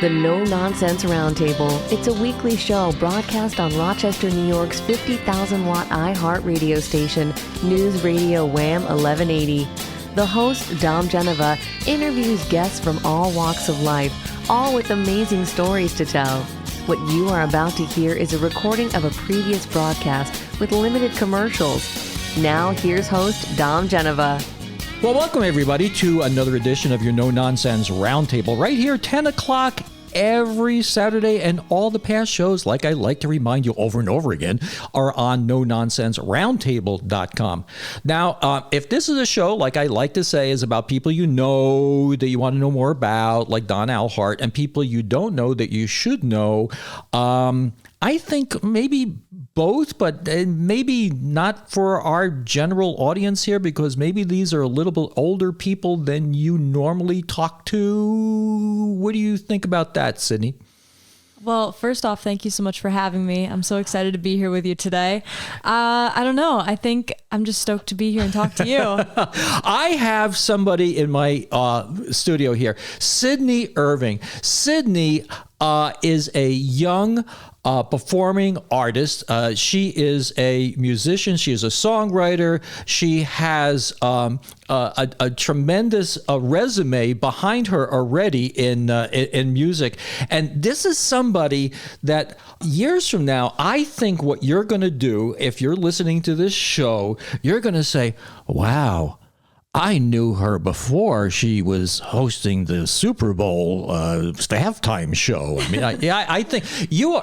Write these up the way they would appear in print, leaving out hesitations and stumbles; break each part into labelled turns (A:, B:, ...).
A: The No Nonsense Roundtable. It's a weekly show broadcast on Rochester, New York's 50,000-watt iHeart radio station, News Radio Wham 1180. The host, Dom Geneva, interviews guests from all walks of life, all with amazing stories to tell. What you are about to hear is a recording of a previous broadcast with limited commercials. Now, here's host, Dom Geneva.
B: Well, welcome everybody to another edition of your No Nonsense Roundtable right here, 10 o'clock every Saturday, and all the past shows, like I like to remind you over and over again, are on nononsenseroundtable.com. Now, if this is a show, like I like to say, is about people you know that you want to know more about, like Don Alhart, and people you don't know that you should know, I think maybe both, but maybe not for our general audience here, because maybe these are a little bit older people than you normally talk to. What do you think about that, Sydney?
C: Well, first off, thank you so much for having me. I'm so excited to be here with you today. I don't know. I think I'm just stoked to be here and talk to you.
B: I have somebody in my studio here, Sydney Irving. Sydney is a young performing artist. She is a musician. She is a songwriter. She has a tremendous resume behind her already in music. And this is somebody that years from now, I think what you're going to do, if you're listening to this show, you're going to say, wow, I knew her before she was hosting the Super Bowl halftime show. I mean, I think you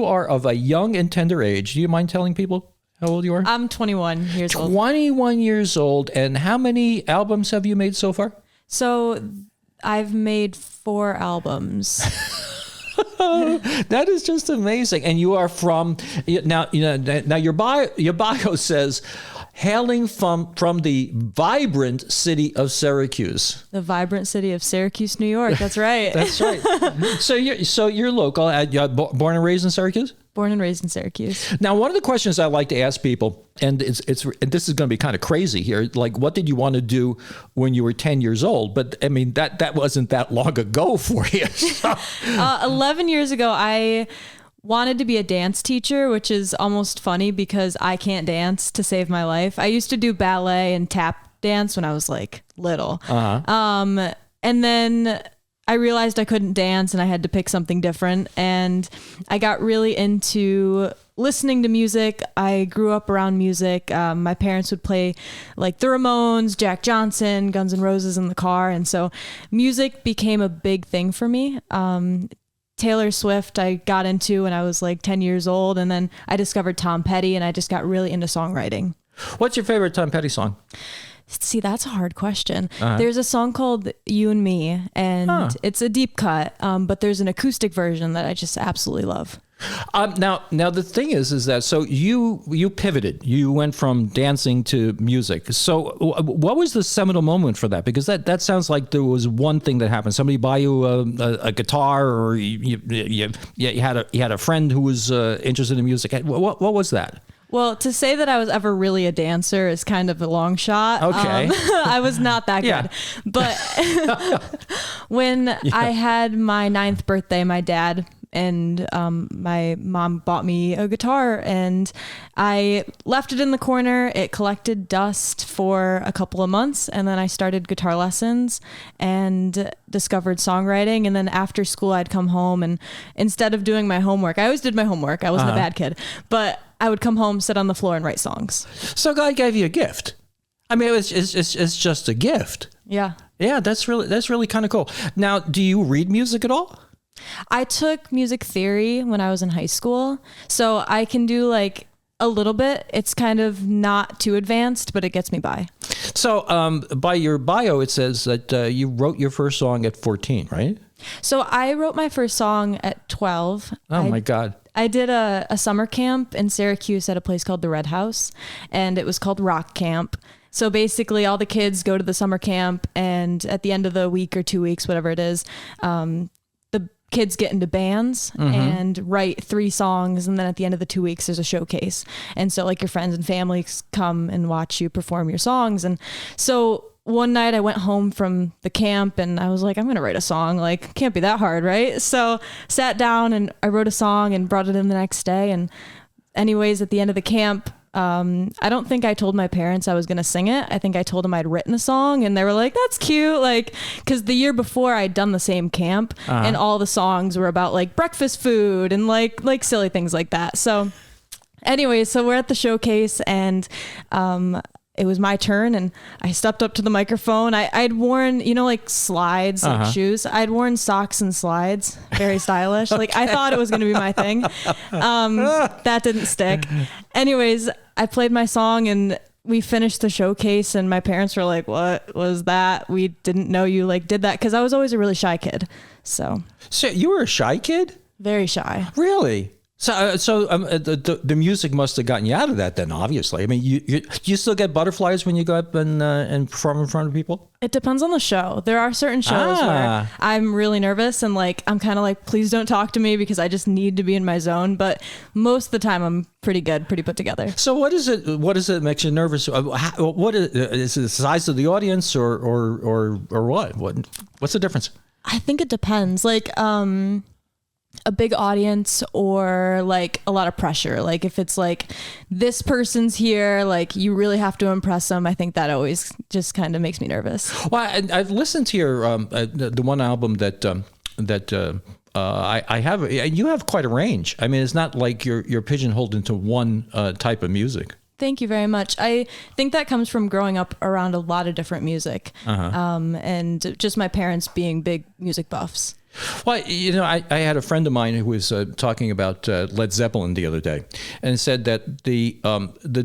B: are of a young and tender age. Do you mind telling people how old you are?
C: I'm 21 years old.
B: 21 years old. And how many albums have you made so far?
C: So I've made 4 albums.
B: That is just amazing. And you are from now your bio says hailing from the vibrant city of Syracuse.
C: The vibrant city of Syracuse, New York. That's right.
B: That's right. So you're local. Born and raised in Syracuse?
C: Born and raised in Syracuse.
B: Now, one of the questions I like to ask people, and this is going to be kind of crazy here, like, what did you want to do when you were 10 years old? But I mean, that wasn't that long ago for you. So.
C: 11 years ago, I wanted to be a dance teacher, which is almost funny because I can't dance to save my life. I used to do ballet and tap dance when I was like little. Uh-huh. And then I realized I couldn't dance and I had to pick something different. And I got really into listening to music. I grew up around music. My parents would play like the Ramones, Jack Johnson, Guns N' Roses in the car. And so music became a big thing for me. Taylor Swift I got into when I was like 10 years old. And then I discovered Tom Petty and I just got really into songwriting.
B: What's your favorite Tom Petty song?
C: See, that's a hard question. Uh-huh. There's a song called You and Me, and it's a deep cut, but there's an acoustic version that I just absolutely love.
B: Now the thing is that so you pivoted. You went from dancing to music. So what was the seminal moment for that? Because that sounds like there was one thing that happened. Somebody buy you a guitar, or you had a friend who was interested in music. What was that?
C: Well, to say that I was ever really a dancer is kind of a long shot.
B: Okay.
C: I was not that good. But when I had my 9th birthday, my dad and my mom bought me a guitar and I left it in the corner. It collected dust for a couple of months and then I started guitar lessons and discovered songwriting. And then after school, I'd come home and instead of doing my homework, I always did my homework. I wasn't a bad kid, but I would come home, sit on the floor and write songs.
B: So God gave you a gift. I mean, it's just a gift.
C: Yeah.
B: Yeah, that's really kind of cool. Now, do you read music at all?
C: I took music theory when I was in high school, so I can do like a little bit. It's kind of not too advanced, but it gets me by. So
B: by your bio, it says that you wrote your first song at 14, right?
C: So I wrote my first song at 12.
B: Oh, my God.
C: I did a summer camp in Syracuse at a place called the Red House, and it was called Rock Camp. So basically all the kids go to the summer camp, and at the end of the week or 2 weeks, whatever it is, the kids get into bands and write 3 songs. And then at the end of the 2 weeks, there's a showcase. And so like your friends and family come and watch you perform your songs. And so one night I went home from the camp and I was like, I'm going to write a song. Like, can't be that hard, right? So sat down and I wrote a song and brought it in the next day. And anyways, at the end of the camp, I don't think I told my parents I was going to sing it. I think I told them I'd written a song and they were like, that's cute. Like, cause the year before I'd done the same camp and all the songs were about like breakfast food and like silly things like that. So anyways, so we're at the showcase and, it was my turn and I stepped up to the microphone. I'd worn, like slides, like shoes. I'd worn socks and slides, very stylish. Like I thought it was going to be my thing. That didn't stick. Anyways, I played my song and we finished the showcase and my parents were like, what was that? We didn't know you like did that. Cause I was always a really shy kid. So
B: you were a shy kid?
C: Very shy.
B: Really? So the music must have gotten you out of that then, obviously. I mean, you still get butterflies when you go up and perform in front of people?
C: It depends on the show. There are certain shows where I'm really nervous and like, I'm kind of like, please don't talk to me because I just need to be in my zone. But most of the time I'm pretty good, pretty put together.
B: So what is it that makes you nervous? What is it, the size of the audience or what? What's the difference?
C: I think it depends. Like, a big audience or like a lot of pressure. Like if it's like this person's here, like you really have to impress them. I think that always just kind of makes me nervous. Well,
B: I've listened to your the one album that I have. You have quite a range. I mean, it's not like you're pigeonholed into one type of music.
C: Thank you very much. I think that comes from growing up around a lot of different music, and just my parents being big music buffs.
B: Well, I had a friend of mine who was talking about Led Zeppelin the other day, and said that the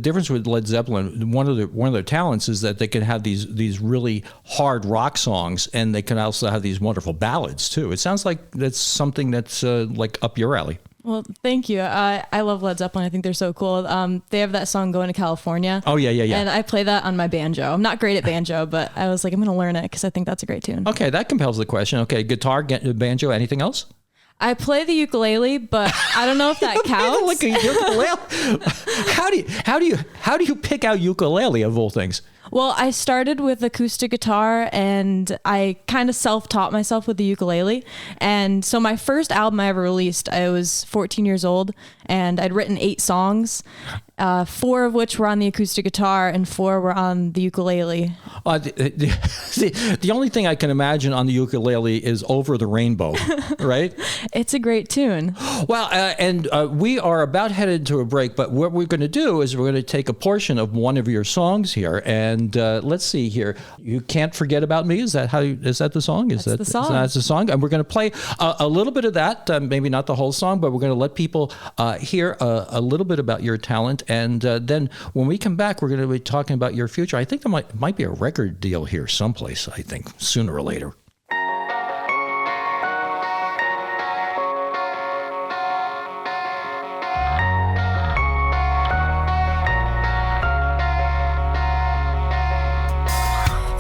B: difference with Led Zeppelin, one of their talents is that they can have these really hard rock songs, and they can also have these wonderful ballads too. It sounds like that's something that's like up your alley.
C: Well, thank you. I love Led Zeppelin. I think they're so cool. They have that song Going to California.
B: Oh, yeah.
C: And I play that on my banjo. I'm not great at banjo, but I was like, I'm going to learn it because I think that's a great tune.
B: Okay, that compels the question. Okay, guitar, banjo, anything else?
C: I play the ukulele, but I don't know if that counts.
B: Like a ukulele? How do you pick out ukulele of all things?
C: Well, I started with acoustic guitar and I kind of self-taught myself with the ukulele. And so my first album I ever released, I was 14 years old and I'd written 8 songs, 4 of which were on the acoustic guitar and 4 were on the ukulele.
B: The only thing I can imagine on the ukulele is Over the Rainbow, right?
C: It's a great tune.
B: Well, and we are about headed to a break, but what we're going to do is we're going to take a portion of one of your songs here, and let's see here. You Can't Forget About Me. Is that the song?
C: That's the song.
B: That's the song. And we're going to play a little bit of that, maybe not the whole song, but we're going to let people hear a little bit about your talent. And then when we come back, we're going to be talking about your future. I think there might be a record deal here someplace, I think, sooner or later.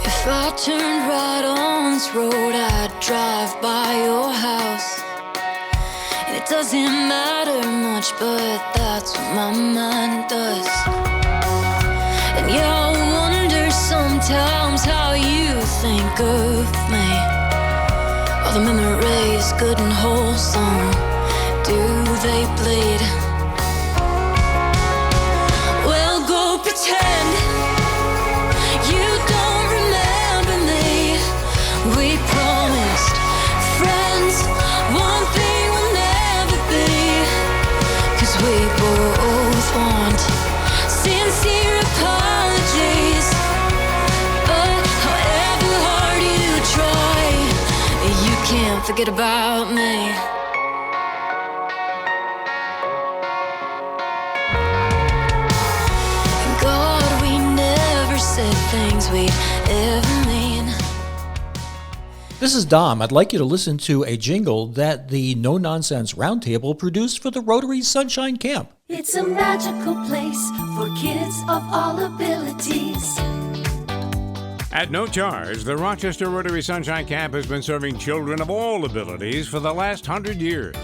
D: If I turned right on this road, I'd drive by your house. And it doesn't matter much, but that's what my mind does. And yeah, I wonder sometimes how you think of me. Are the memories good and wholesome? Do they bleed? Well, go pretend you don't remember me. We promised friends, one thing will never be. 'Cause we both want sincere apologies. But however hard you try, you can't forget about me. God, we never said things we'd ever mean.
B: This is Dom. I'd like you to listen to a jingle that the No Nonsense Roundtable produced for the Rotary Sunshine Camp.
E: It's a magical place for kids of all abilities.
F: At no charge, the Rochester Rotary Sunshine Camp has been serving children of all abilities for the last 100 years.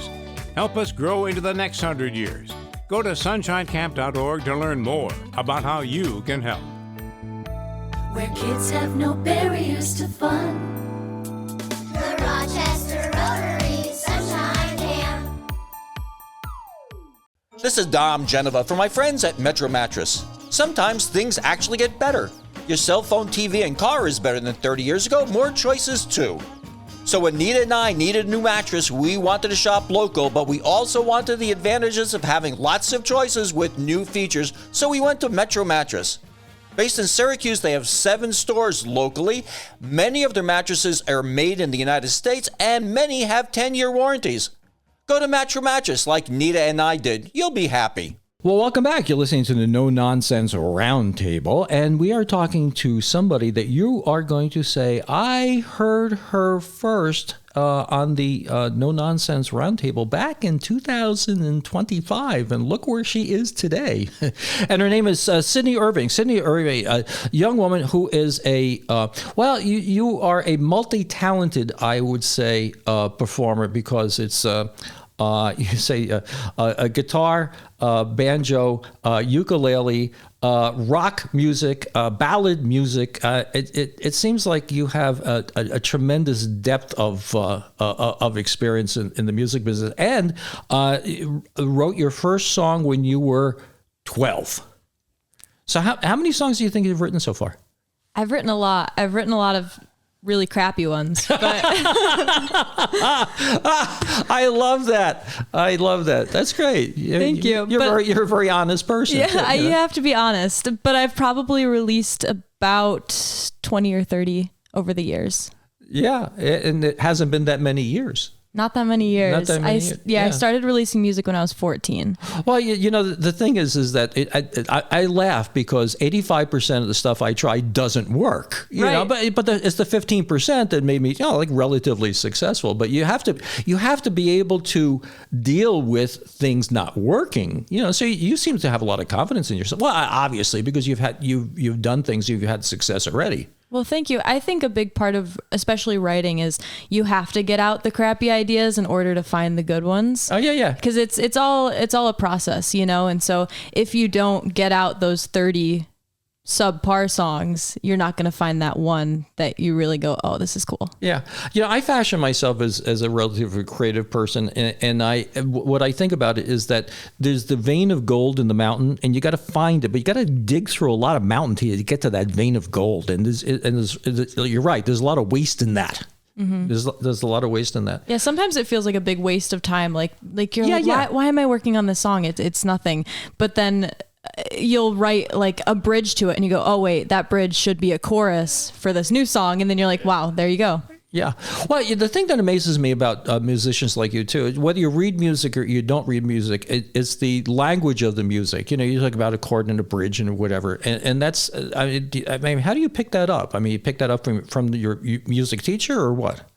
F: Help us grow into the next 100 years. Go to sunshinecamp.org to learn more about how you can help.
E: where kids have no barriers to fun.
G: The Rochester Rotary Sunshine Camp.
H: This is Dom Geneva for my friends at Metro Mattress. Sometimes things actually get better. Your cell phone, TV, and car is better than 30 years ago. More choices, too. So when Nita and I needed a new mattress, we wanted to shop local, but we also wanted the advantages of having lots of choices with new features, so we went to Metro Mattress. Based in Syracuse, they have 7 stores locally. Many of their mattresses are made in the United States, and many have 10-year warranties. Go to Metro Mattress like Nita and I did. You'll be happy.
B: Well, welcome back. You're listening to the No Nonsense Roundtable, and we are talking to somebody that you are going to say, I heard her first on the No Nonsense Roundtable back in 2025, and look where she is today. And her name is Sydney Irving. Sydney Irving, a young woman who is you are a multi-talented, I would say, performer, because it's you say a guitar, banjo, ukulele, rock music, ballad music. It seems like you have a tremendous depth of experience in the music business, and wrote your first song when you were 12. So how many songs do you think you've written so far?
C: I've written a lot. I've written a lot of really crappy ones, but
B: I love that. That's great.
C: Thank you.
B: You're a very honest person.
C: Yeah, you have to be honest. But I've probably released about 20 or 30 over the years.
B: Yeah, and it hasn't been that many years.
C: Not that many years.
B: Not that many years.
C: I started releasing music when I was 14.
B: Well, you know, the thing is that I laugh because 85% of the stuff I try doesn't work. You know, but it's the 15% that made me, like relatively successful. But you have to be able to deal with things not working. So you seem to have a lot of confidence in yourself. Well, obviously, because you've done things, you've had success already.
C: Well, thank you. I think a big part of especially writing is you have to get out the crappy ideas in order to find the good ones.
B: Oh, yeah.
C: Because it's all a process, and so if you don't get out those 30 subpar songs, you're not going to find that one that you really go, oh, this is cool.
B: Yeah. I fashion myself as a relatively creative person. And what I think about it is that there's the vein of gold in the mountain, and you got to find it, but you got to dig through a lot of mountain to get to that vein of gold. And you're right. There's a lot of waste in that. Mm-hmm. There's a lot of waste in that.
C: Yeah, sometimes it feels like a big waste of time. Like you're why am I working on this song? It's nothing. But then you'll write like a bridge to it and you go, oh wait, that bridge should be a chorus for this new song. And then you're like, wow, there you go.
B: Yeah. Well, the thing that amazes me about musicians like you too, whether you read music or you don't read music, it's the language of the music. You talk about a chord and a bridge and whatever. And that's, I mean, how do you pick that up? I mean, you pick that up from your music teacher or what?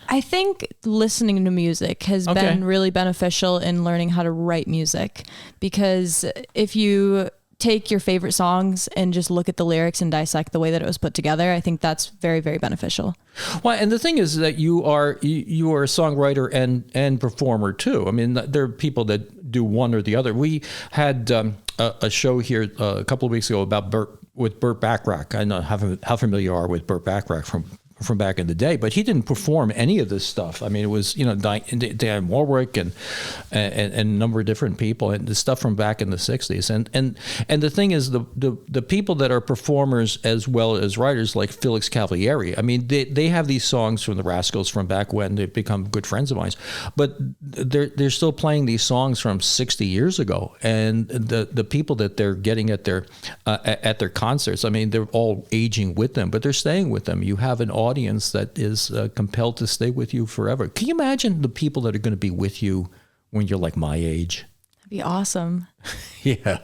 C: I think listening to music has been really beneficial in learning how to write music, because if you take your favorite songs and just look at the lyrics and dissect the way that it was put together, I think that's very, very beneficial.
B: Well, and the thing is that you are a songwriter and performer too. I mean, there are people that do one or the other. We had a show here a couple of weeks ago with Burt Bacharach. I know how familiar you are with Burt Bacharach from back in the day, but he didn't perform any of this stuff. I mean, it was Diane Warwick and a number of different people, and the stuff from back in the 60s. And the thing is, the people that are performers as well as writers, like Felix Cavalieri, I mean, they have these songs from the Rascals from back when. They've become good friends of mine, but they're still playing these songs from 60 years ago. And the people that they're getting at their concerts, I mean, they're all aging with them, but they're staying with them. You have an audience that is compelled to stay with you forever. Can you imagine the people that are going to be with you when you're like my age?
C: That'd be awesome.
B: Yeah,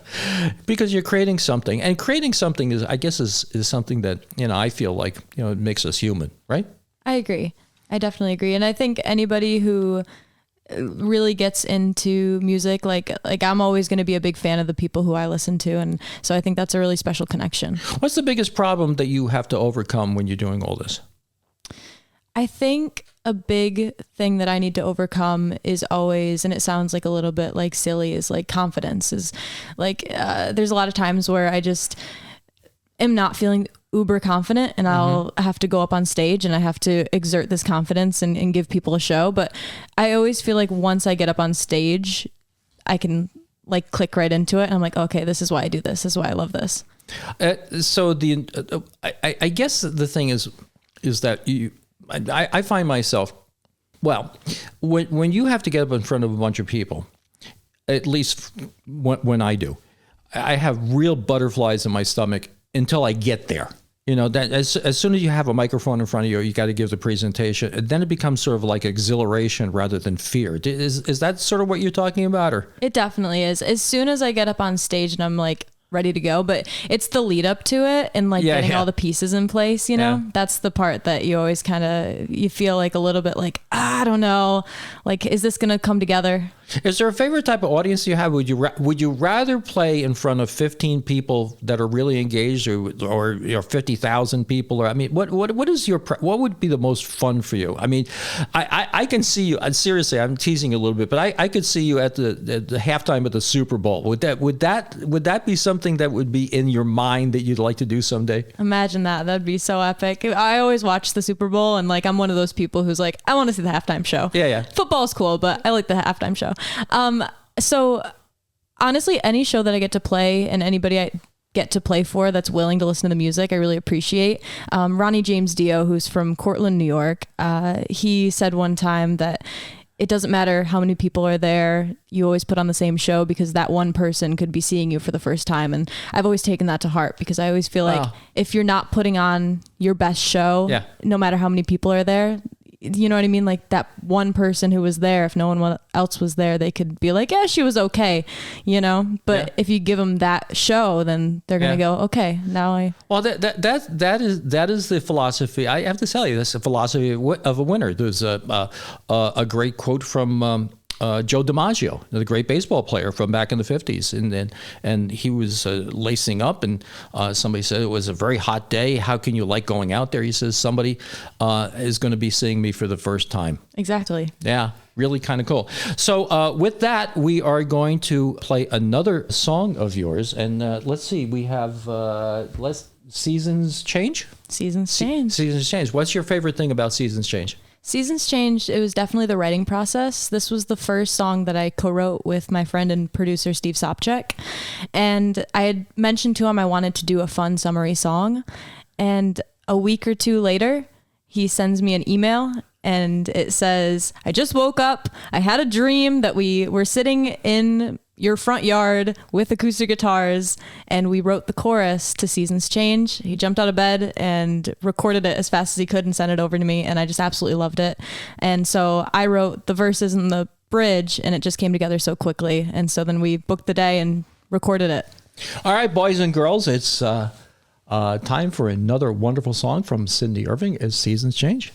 B: because you're creating something, and creating something is something that I feel like it makes us human, right?
C: I agree. I definitely agree, and I think anybody who really gets into music, like I'm always going to be a big fan of the people who I listen to, and so I think that's a really special connection.
B: What's the biggest problem that you have to overcome when you're doing all this?
C: I think a big thing that I need to overcome is always, and it sounds like a little bit like silly, is like confidence. Is like there's a lot of times where I just am not feeling uber confident and I'll have to go up on stage and I have to exert this confidence and give people a show. But I always feel like once I get up on stage, I can like click right into it. And I'm like, okay, this is why I do this. This is why I love this.
B: So I guess the thing is that I find myself, well, when you have to get up in front of a bunch of people, at least when I do, I have real butterflies in my stomach until I get there. You know, that as soon as you have a microphone in front of you, you got to give the presentation. And then it becomes sort of like exhilaration rather than fear. Is that sort of what you're talking about? Or
C: it definitely is. As soon as I get up on stage and I'm like ready to go, but it's the lead up to it and like getting all the pieces in place, you know, that's the part that you always kind of, you feel like a little bit like, I don't know, like, is this going to come together?
B: Is there a favorite type of audience you have? Would you rather play in front of 15 people that are really engaged, or 50,000 people? Or I mean, what would be the most fun for you? I mean, I can see you. Seriously, I'm teasing a little bit, but I could see you at the halftime of the Super Bowl. Would that be something that would be in your mind that you'd like to do someday? Imagine
C: that. That'd be so epic. I always watch the Super Bowl, and like I'm one of those people who's like, I want to see the halftime show. Yeah. Football's cool, but I like the halftime show. So honestly, any show that I get to play and anybody I get to play for that's willing to listen to the music, I really appreciate. Ronnie James Dio, who's from Cortland, New York, he said one time that it doesn't matter how many people are there, you always put on the same show because that one person could be seeing you for the first time. And I've always taken that to heart because I always feel like if you're not putting on your best show, no matter how many people are there, you know what I mean? Like that one person who was there, if no one else was there, they could be like, yeah, she was okay, you know? But if you give them that show, then they're going to go, okay, now I... Well, that is the philosophy. I have to tell you, that's the philosophy of a winner. There's a great quote from Joe DiMaggio, the great baseball player from back in the 50s. And he was lacing up, and somebody said it was a very hot day. How can you like going out there? He says, somebody is going to be seeing me for the first time. Exactly. Yeah, really kind of cool. So with that, we are going to play another song of yours. And let's see, we have Seasons Change? Seasons Change. Seasons Change. What's your favorite thing about Seasons Change? Seasons Changed, it was definitely the writing process. This was the first song that I co-wrote with my friend and producer, Steve Sopchak. And I had mentioned to him I wanted to do a fun summery song. And a week or two later, he sends me an email and it says, I just woke up. I had a dream that we were sitting in your front yard with acoustic guitars, and we wrote the chorus to Seasons Change. He jumped out of bed and recorded it as fast as he could and sent it over to me, and I just absolutely loved it. And so I wrote the verses and the bridge, and it just came together so quickly. And so then we booked the day and recorded it. All right, boys and girls, it's time for another wonderful song from Sydney Irving as Seasons Change.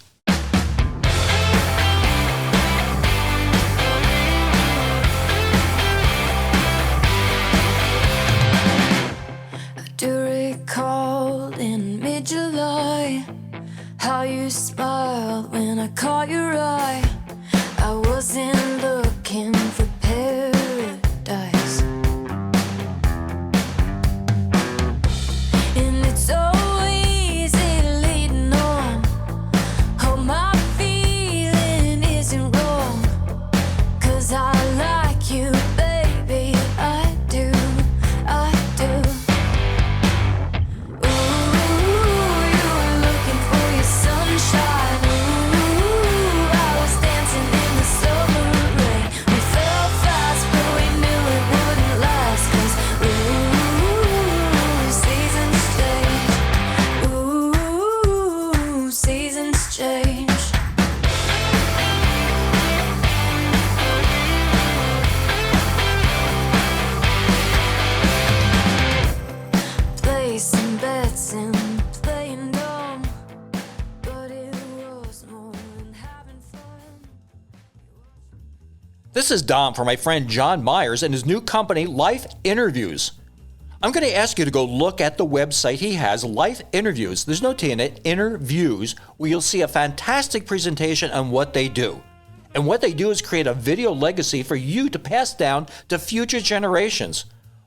D: How you smiled when I caught your eye. I wasn't looking for paradise, and it's so easy leading on. Oh, my feeling isn't wrong, 'cause I like you, baby, I do, I do.
H: This is Dom for my friend John Myers and his new company, Life Interviews. I'm going to ask you to go look at the website he has, Life Interviews. There's no T in it, Interviews, where you'll see a fantastic presentation on what they do. And what they do is create a video legacy for you to pass down to future generations.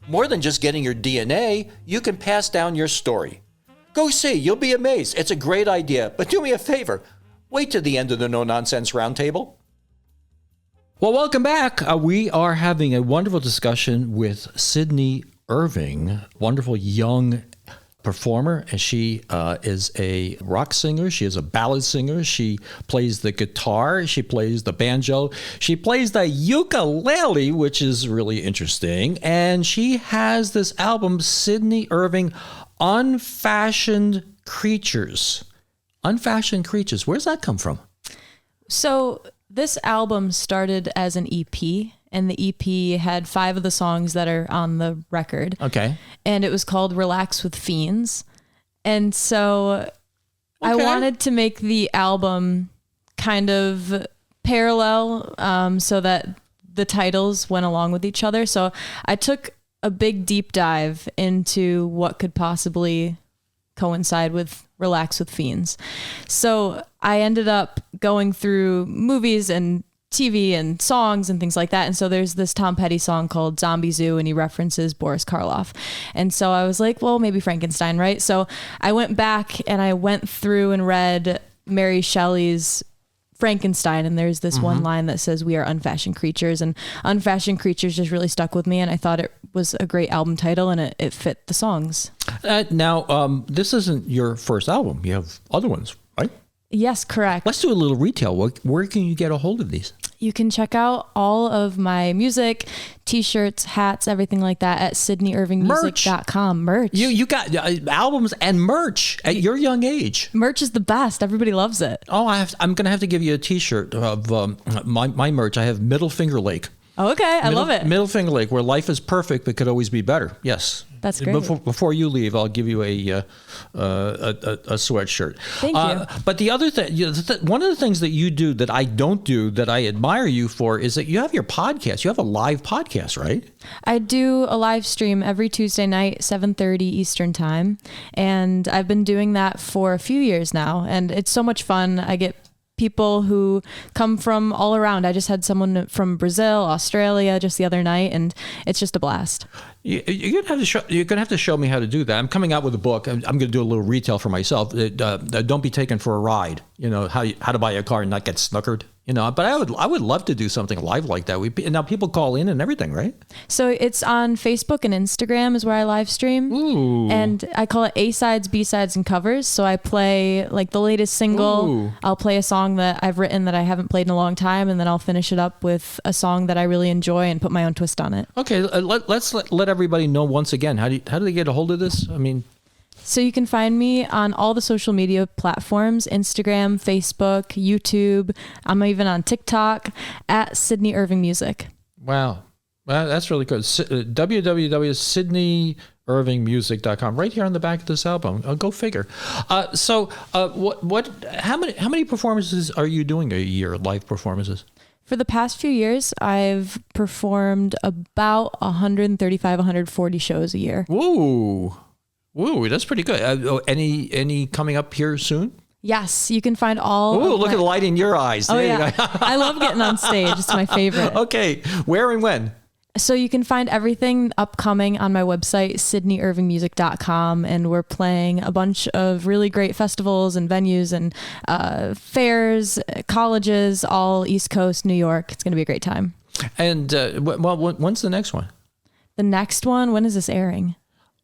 H: More than just getting your DNA, you can pass down your story. Go see. You'll be amazed. It's a great idea. But do me a favor. Wait to the end of the No Nonsense Roundtable.
B: Well, welcome back. We are having a wonderful discussion with Sydney Irving, wonderful young performer, and she is a rock singer. She is a ballad singer. She plays the guitar. She plays the banjo. She plays the ukulele, which is really interesting. And she has this album, Sydney Irving, Unfashioned Creatures. Unfashioned Creatures. Where's that come from?
C: So this album started as an EP, and the EP had 5 of the songs that are on the record.
B: Okay.
C: And it was called Relax with Fiends. And so I wanted to make the album kind of parallel so that the titles went along with each other. So I took a big deep dive into what could possibly coincide with Relax with Fiends. So I ended up going through movies and TV and songs and things like that. And so there's this Tom Petty song called Zombie Zoo, and he references Boris Karloff. And so I was like, well, maybe Frankenstein, right? So I went back and I went through and read Mary Shelley's Frankenstein, and there's this one line that says we are unfashioned creatures, and unfashioned creatures just really stuck with me, and I thought it was a great album title, and it fit the songs.
B: Now, this isn't your first album. You have other ones, right?
C: Yes, correct.
B: Let's do a little retail. Where can you get a hold of these?
C: You can check out all of my music, t-shirts, hats, everything like that at sydneyirvingmusic.com. Merch. You
B: got albums and merch at your young age.
C: Merch is the best. Everybody loves it.
B: Oh, I'm going to have to give you a t-shirt of my merch. I have Middle Finger Lake.
C: Oh, okay. I love it.
B: Middle Finger Lake, where life is perfect but could always be better. Yes.
C: That's great.
B: Before you leave, I'll give you a sweatshirt.
C: Thank you.
B: But the other thing, one of the things that you do that I don't do, that I admire you for, is that you have your podcast. You have a live podcast, right?
C: I do a live stream every Tuesday night, 7:30 Eastern time. And I've been doing that for a few years now. And it's so much fun. I get people who come from all around. I just had someone from Brazil, Australia just the other night, and it's just a blast.
B: You're gonna have to show me how to do that. I'm coming out with a book. I'm gonna do a little retail for myself. Don't be taken for a ride. You know how to buy a car and not get snookered. You know, but I would love to do something live like that. Now people call in and everything, right?
C: So it's on Facebook and Instagram is where I live stream.
B: Ooh.
C: And I call it A-sides, B-sides, and covers. So I play like the latest single.
B: Ooh.
C: I'll play a song that I've written that I haven't played in a long time, and then I'll finish it up with a song that I really enjoy and put my own twist on it.
B: Okay, let's let everybody know once again. How do they get a hold of this? I mean.
C: So you can find me on all the social media platforms, Instagram, Facebook, YouTube. I'm even on TikTok at Sydney Irving Music.
B: Wow. Well, that's really good. www.sydneyirvingmusic.com. Right here on the back of this album. Go figure. How many performances are you doing a year, live performances?
C: For the past few years, I've performed about 135, 140 shows a year.
B: Woo, that's pretty good. Any coming up here soon?
C: Yes, you can find all.
B: Ooh, look at the light in your eyes.
C: Oh, yeah. I love getting on stage. It's my favorite.
B: Okay. Where and when?
C: So you can find everything upcoming on my website, sydneyirvingmusic.com. And we're playing a bunch of really great festivals and venues and fairs, colleges, all East Coast, New York. It's going to be a great time.
B: And when's the next one?
C: The next one, when is this airing?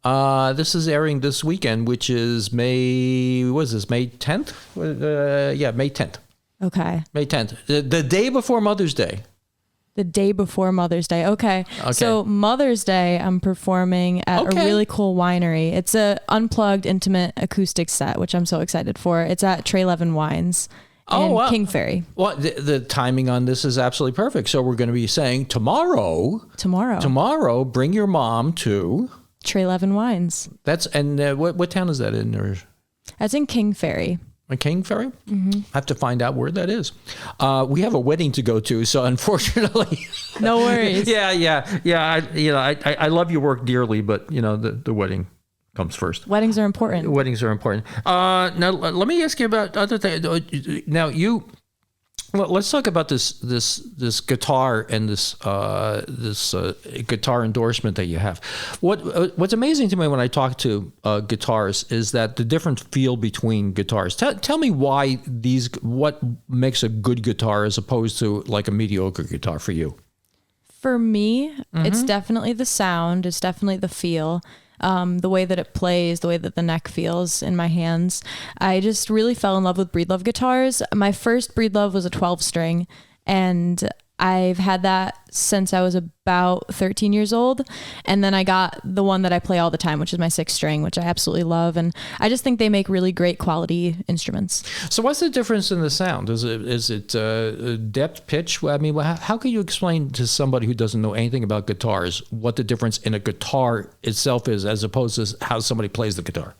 B: This is airing this weekend, which is May 10th? May 10th.
C: Okay.
B: May 10th. The day before Mother's Day.
C: The day before Mother's Day. Okay. So Mother's Day, I'm performing at a really cool winery. It's a unplugged, intimate acoustic set, which I'm so excited for. It's at Trey Levin Wines in King Ferry.
B: Well, the timing on this is absolutely perfect. So we're going to be saying tomorrow, bring your mom to...
C: Trey Levin Wines.
B: What town is that in? Or?
C: That's in King Ferry.
B: King Ferry? Mm-hmm. I have to find out where that is. We have a wedding to go to, so unfortunately.
C: No worries.
B: Yeah. I love your work dearly, but the wedding comes first.
C: Weddings are important.
B: Now let me ask you about other things. Now Well, let's talk about this guitar and this guitar endorsement that you have. What's amazing to me when I talk to guitarists is that the different feel between guitars. Tell me what makes a good guitar as opposed to like a mediocre guitar for you.
C: For me, it's definitely the sound. It's definitely the feel. The way that it plays, the way that the neck feels in my hands. I just really fell in love with Breedlove guitars. My first Breedlove was a 12-string, and I've had that since I was about 13 years old. And then I got the one that I play all the time, which is my 6-string, which I absolutely love. And I just think they make really great quality instruments.
B: So what's the difference in the sound? Is it depth, pitch? I mean, how can you explain to somebody who doesn't know anything about guitars what the difference in a guitar itself is as opposed to how somebody plays the guitar?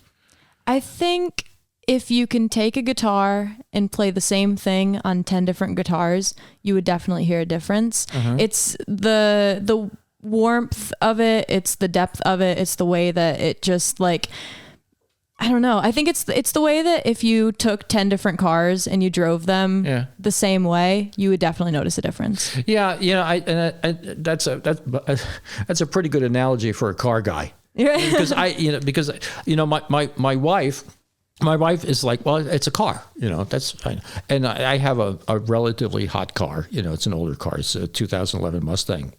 C: I think if you can take a guitar and play the same thing on 10 different guitars, you would definitely hear a difference. It's the warmth of it. It's the depth of it. It's the way that it just like, I don't know. I think it's the way that if you took 10 different cars and you drove them the same way, you would definitely notice a difference.
B: Yeah. That's a pretty good analogy for a car guy. because my wife is like, well, it's a car, that's fine. And I have a relatively hot car, it's an older car. It's a 2011 Mustang.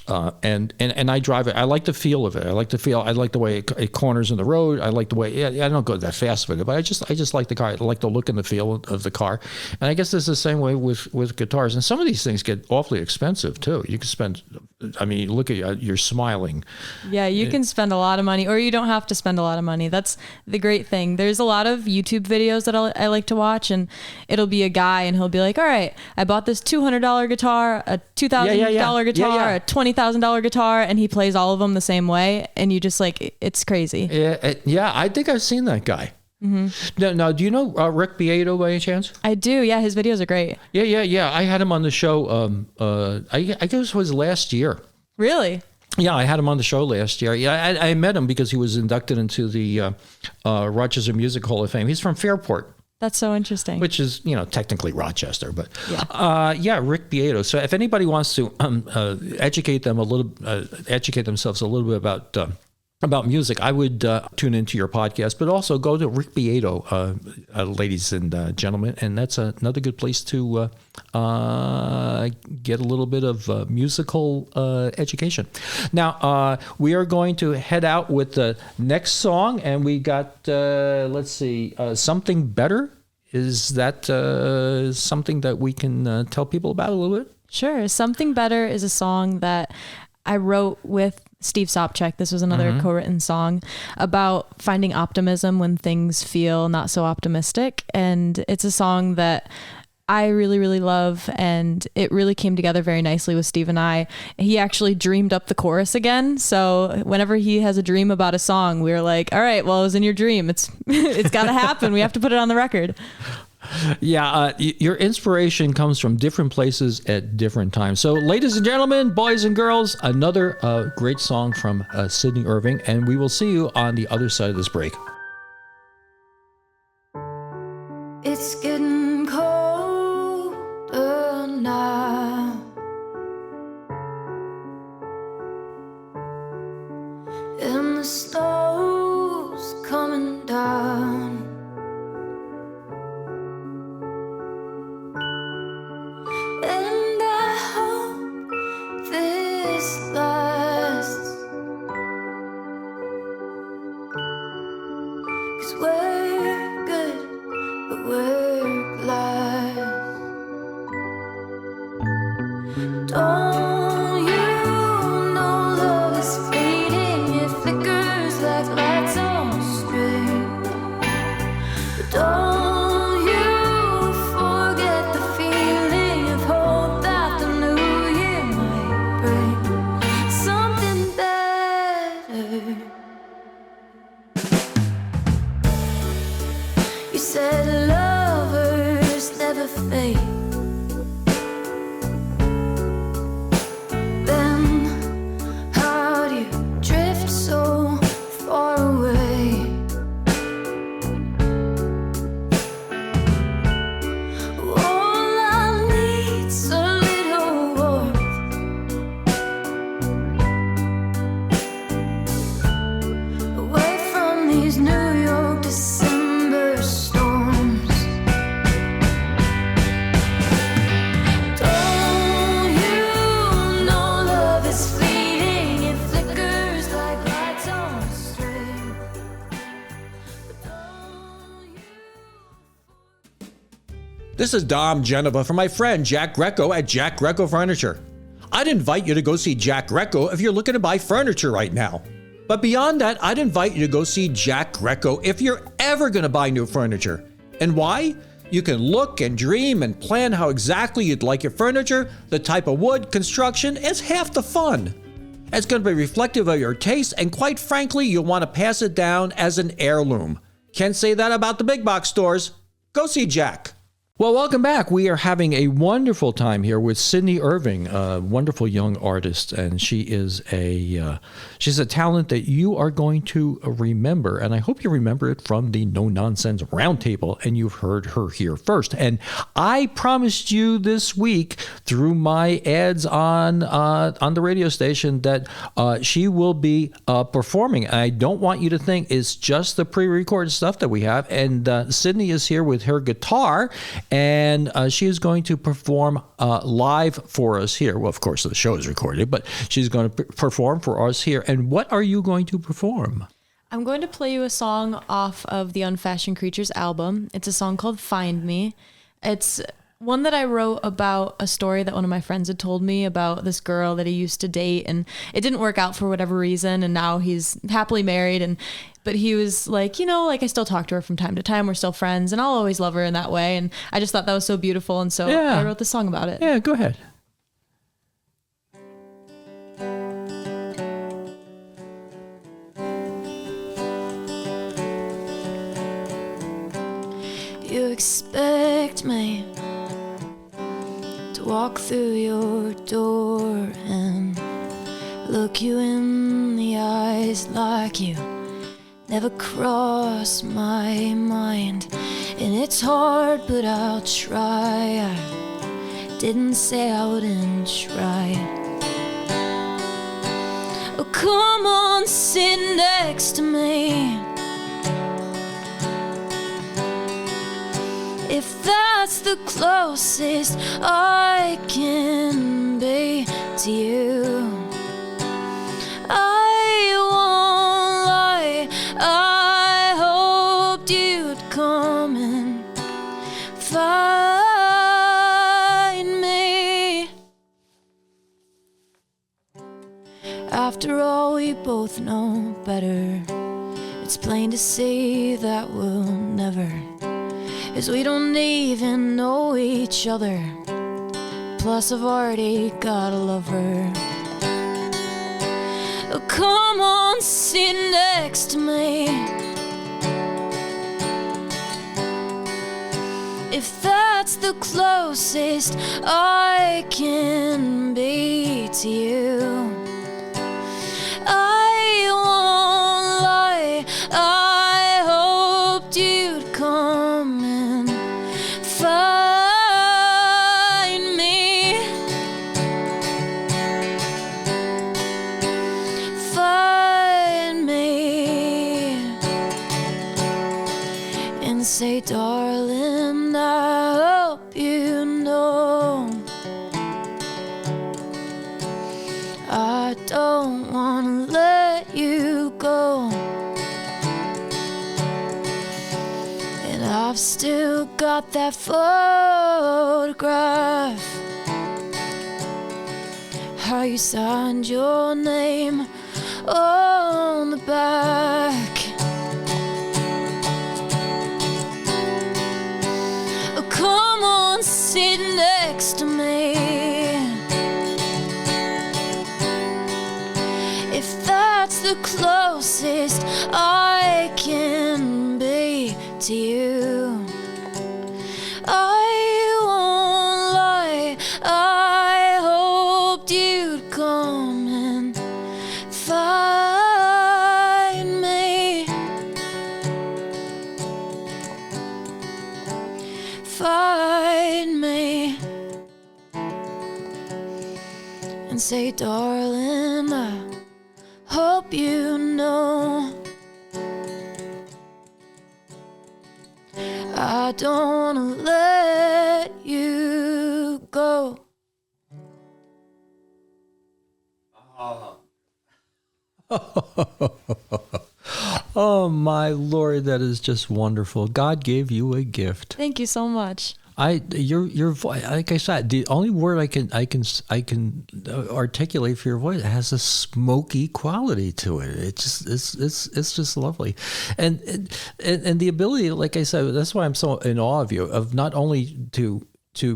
B: And I drive it. I like the feel of it. I like the way it corners in the road. I like the way, I don't go that fast with it, but I just like the car. I like the look and the feel of the car. And I guess it's the same way with guitars. And some of these things get awfully expensive too. You can spend, look at you, you're smiling.
C: Yeah, you can spend a lot of money, or you don't have to spend a lot of money. That's the great thing. There's a lot of YouTube videos that I like to watch, and it'll be a guy and he'll be like, all right, I bought this $200 guitar, a $2,000 guitar, a $20,000 guitar, and he plays all of them the same way, and you just like, it's crazy.
B: Yeah, I think I've seen that guy. Now, do you know Rick Beato by any chance?
C: I do. Yeah, his videos are great.
B: Yeah. I had him on the show. I guess it was last year.
C: Really?
B: Yeah, I had him on the show last year. Yeah, I met him because he was inducted into the Rochester Music Hall of Fame. He's from Fairport.
C: That's so interesting.
B: Which is, technically Rochester, but Rick Beato. So if anybody wants to educate themselves a little bit about music, I would tune into your podcast, but also go to Rick Beato, ladies and gentlemen, and that's another good place to get a little bit of musical education. Now, we are going to head out with the next song, and we got, Something Better. Is that something that we can tell people about a little bit?
C: Sure. Something Better is a song that I wrote with Steve Sopchak. This was another co-written song about finding optimism when things feel not so optimistic. And it's a song that I really, really love, and it really came together very nicely with Steve and I. He actually dreamed up the chorus again. So whenever he has a dream about a song, we're like, all right, well, it was in your dream. It's got to happen. We have to put it on the record.
B: Yeah, your inspiration comes from different places at different times. So, ladies and gentlemen, boys and girls, another great song from Sydney Irving, and we will see you on the other side of this break.
D: It's getting colder now, and the snow's coming down. And I hope this lasts, 'cause we're good, but we're glad.
B: This is Dom Genova from my friend Jack Greco at Jack Greco Furniture. I'd invite you to go see Jack Greco if you're looking to buy furniture right now. But beyond that, I'd invite you to go see Jack Greco if you're ever going to buy new furniture. And why? You can look and dream and plan how exactly you'd like your furniture. The type of wood, construction is half the fun. It's going to be reflective of your taste, and quite frankly, you'll want to pass it down as an heirloom. Can't say that about the big box stores. Go see Jack. Well, welcome back. We are having a wonderful time here with Sydney Irving, a wonderful young artist, and she's a talent that you are going to remember, and I hope you remember it from the No Nonsense Roundtable, and you've heard her here first. And I promised you this week through my ads on the radio station that she will be performing. I don't want you to think it's just the pre-recorded stuff that we have, and Sydney is here with her guitar. And she is going to perform live for us here. Well, of course, the show is recorded, but she's going to perform for us here. And what are you going to perform?
C: I'm going to play you a song off of the Unfashioned Creatures album. It's a song called Find Me. It's one that I wrote about a story that one of my friends had told me about this girl that he used to date, and it didn't work out for whatever reason, and now he's happily married. But he was like, I still talk to her from time to time. We're still friends, and I'll always love her in that way. And I just thought that was so beautiful, and so I wrote this song about it.
B: Yeah, go ahead.
D: You expect me to walk through your door and look you in the eyes like you never crossed my mind. And it's hard, but I'll try. I didn't say I wouldn't try. Oh, come on, sit next to me. If that's the closest I can be to you, I won't lie. I hoped you'd come and find me. After all, we both know better. It's plain to see that we'll never, as we don't even know each other. Plus I've already got a lover. Oh, come on, sit next to me. If that's the closest I can be to you, I won't lie. I hoped you'd come and find me. Find me and say, darling, I hope you know I don't wanna let you go. And I've still got that photograph, how you signed your name on the back. Oh, come on, sit next to me. If that's the closest I can be to you, I won't lie. I hoped you'd come and find me. Find me and say, darling, I hope you know I don't wanna let you go.
B: Oh, my Lord, that is just wonderful. God gave you a gift.
C: Thank you so much.
B: Your voice, like I said, the only word I can articulate for your voice, it has a smoky quality to it. It's just lovely, and the ability, like I said, that's why I'm so in awe of you, of not only to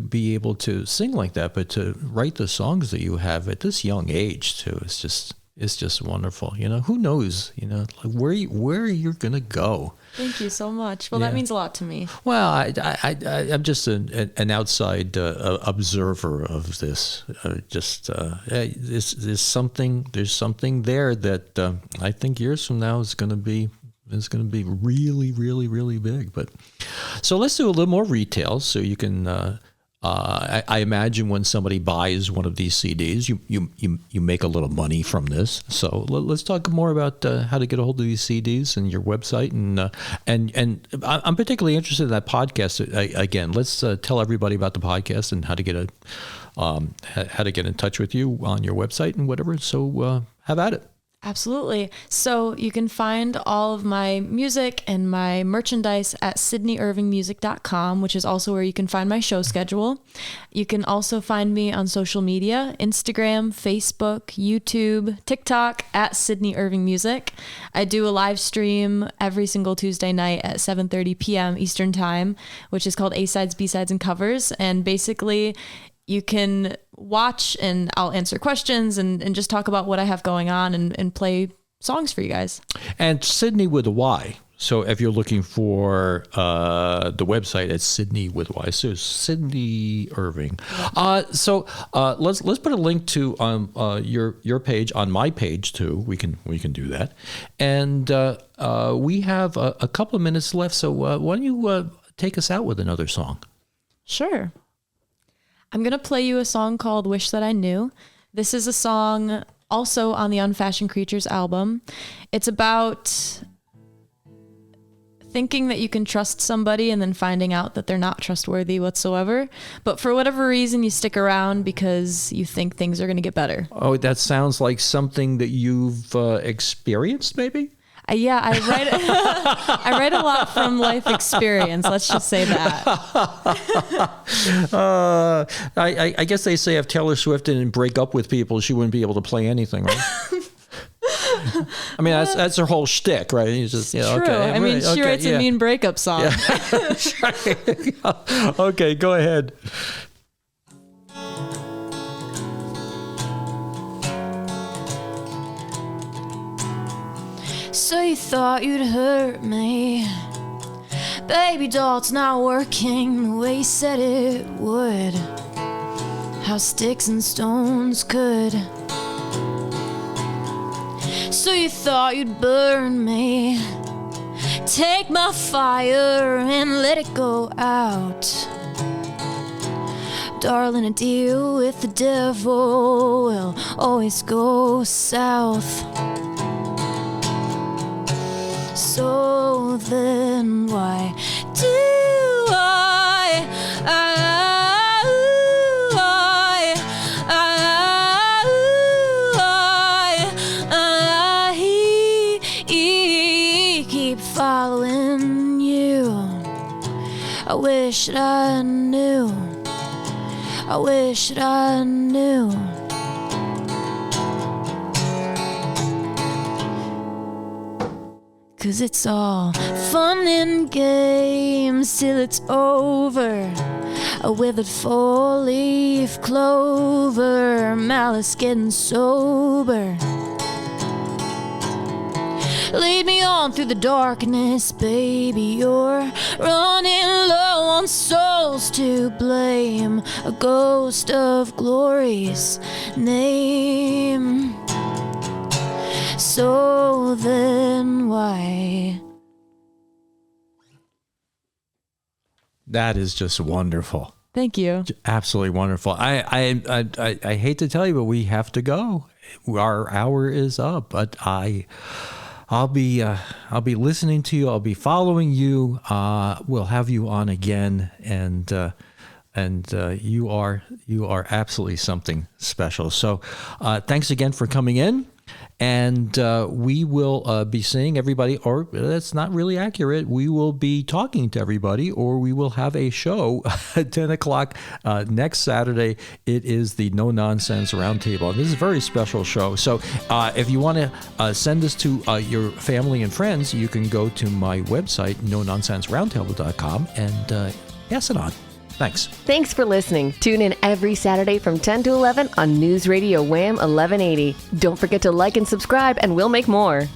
B: be able to sing like that, but to write the songs that you have at this young age too. It's just wonderful. You know, who knows? You know, like where you're gonna go.
C: Thank you so much. Well, that means a lot to me.
B: Well, I'm just an outside observer of this. There's something there that I think years from now is going to be really, really, really big. But so let's do a little more retail, so you can. I imagine when somebody buys one of these CDs, you make a little money from this. So let's talk more about how to get a hold of these CDs and your website, and I'm particularly interested in that podcast. Again, let's tell everybody about the podcast and how to get in touch with you on your website and whatever. So have at it.
C: Absolutely. So you can find all of my music and my merchandise at sydneyirvingmusic.com, which is also where you can find my show schedule. You can also find me on social media, Instagram, Facebook, YouTube, TikTok at Sydney Irving Music. I do a live stream every single Tuesday night at 7:30 p.m. Eastern Time, which is called A-Sides, B-Sides, and Covers. And basically, you can watch and I'll answer questions and just talk about what I have going on and play songs for you guys. And
B: Sydney with a Y. So if you're looking for the website, it's Sydney with Y. So Sydney Irving. So let's put a link to your page on my page too. We can do that. And we have a couple of minutes left. So why don't you take us out with another song? Sure. I'm going to play you a song called Wish That I Knew. This is a song also on the Unfashioned Creatures album. It's about thinking that you can trust somebody and then finding out that they're not trustworthy whatsoever. But for whatever reason, you stick around because you think things are going to get better. Oh, that sounds like something that you've experienced, maybe? Yeah, I write a lot from life experience. Let's just say that. I guess they say if Taylor Swift didn't break up with people, she wouldn't be able to play anything, right? I mean, that's her whole shtick, right? It's just, true. Okay, I mean, she writes a mean breakup song. Yeah. Okay, go ahead.
D: So you thought you'd hurt me. Baby doll, it's not working the way you said it would. How sticks and stones could. So you thought you'd burn me. Take my fire and let it go out. Darling, a deal with the devil will always go south. So then why do I keep following you? I wish that I knew. I wish that I knew. 'Cause it's all fun and games till it's over. A withered four-leaf clover, malice getting sober. Lead me on through the darkness, baby. You're running low on souls to blame. A ghost of glory's name. So then why?
B: That is just wonderful.
C: Thank you.
B: Absolutely wonderful. I hate to tell you, but we have to go. Our hour is up. But I'll be listening to you. I'll be following you. We'll have you on again, and you are absolutely something special. So thanks again for coming in. And we will be seeing everybody, or that's not really accurate. We will be talking to everybody, or we will have a show at 10 o'clock next Saturday. It is the No Nonsense Roundtable. This is a very special show. So if you want to send this to your family and friends, you can go to my website, nononsenseroundtable.com, and pass it on. Thanks.
A: Thanks for listening. Tune in every Saturday from 10 to 11 on News Radio Wham 1180. Don't forget to like and subscribe, and we'll make more.